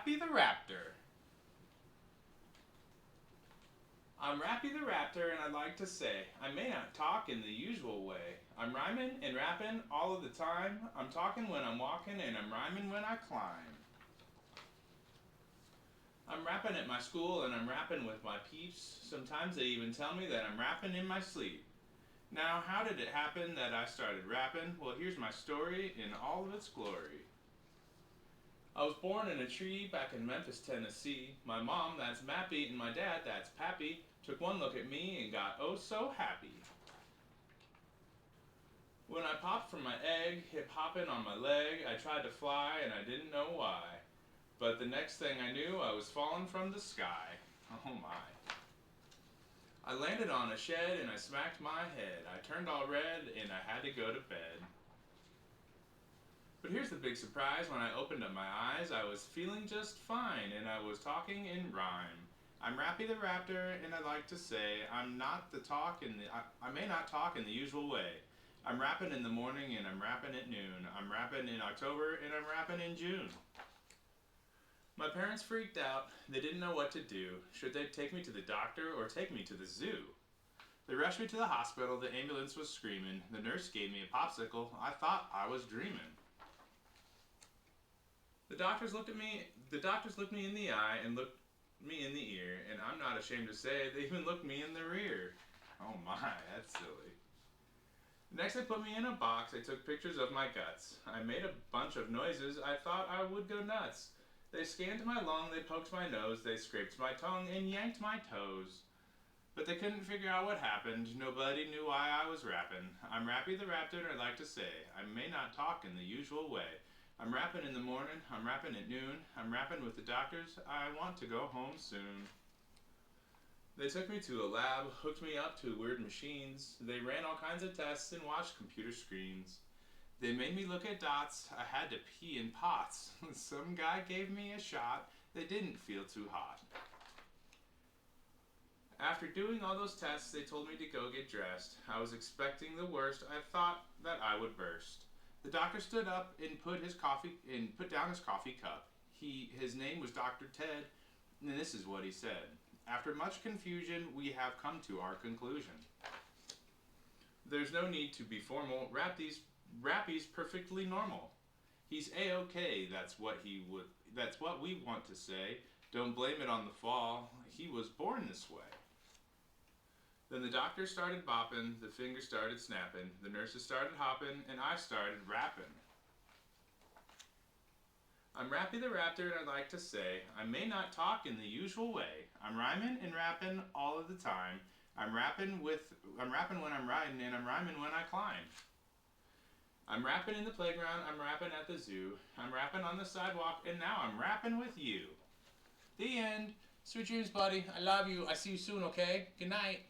Rappy the Raptor. I'm Rappy the Raptor, and I'd like to say, I may not talk in the usual way. I'm rhyming and rapping all of the time. I'm talking when I'm walking, and I'm rhyming when I climb. I'm rapping at my school, and I'm rapping with my peeps. Sometimes they even tell me that I'm rapping in my sleep. Now, how did it happen that I started rapping? Well, here's my story in all of its glory. I was born in a tree back in Memphis, Tennessee. My mom, that's Mappy, and my dad, that's Pappy, took one look at me and got oh so happy. When I popped from my egg, hip hopping on my leg, I tried to fly and I didn't know why. But the next thing I knew, I was falling from the sky. Oh my. I landed on a shed and I smacked my head. I turned all red and I had to go to bed. But here's the big surprise, when I opened up my eyes, I was feeling just fine, and I was talking in rhyme. I'm Rappy the Raptor, and I'd like to say, I may not talk in the usual way. I'm rapping in the morning, and I'm rapping at noon. I'm rapping in October, and I'm rapping in June. My parents freaked out. They didn't know what to do. Should they take me to the doctor or take me to the zoo? They rushed me to the hospital. The ambulance was screaming. The nurse gave me a popsicle. I thought I was dreaming. The doctors looked me in the eye and looked me in the ear, and I'm not ashamed to say they even looked me in the rear. Oh my, that's silly. Next they put me in a box. They took pictures of my guts. I made a bunch of noises. I thought I would go nuts. They scanned my lung, they poked my nose, they scraped my tongue and yanked my toes. But they couldn't figure out what happened. Nobody knew why I was rapping. I'm Rappy the Raptor, and I'd like to say, I may not talk in the usual way. I'm rapping in the morning, I'm rapping at noon, I'm rapping with the doctors, I want to go home soon. They took me to a lab, hooked me up to weird machines. They ran all kinds of tests and watched computer screens. They made me look at dots, I had to pee in pots. Some guy gave me a shot, they didn't feel too hot. After doing all those tests, they told me to go get dressed. I was expecting the worst, I thought that I would burst. The doctor stood up and put down his coffee cup. His name was Dr. Ted, and this is what he said. After much confusion, we have come to our conclusion. There's no need to be formal. Rappy's perfectly normal. He's A-OK, that's what we want to say. Don't blame it on the fall. He was born this way. Then the doctor started bopping, the fingers started snapping, the nurses started hopping, and I started rapping. I'm Rappy the Raptor, and I'd like to say, I may not talk in the usual way. I'm rhyming and rapping all of the time. I'm rapping when I'm riding, and I'm rhyming when I climb. I'm rapping in the playground, I'm rapping at the zoo. I'm rapping on the sidewalk, and now I'm rapping with you. The end. Sweet dreams, buddy. I love you. I see you soon, okay? Good night.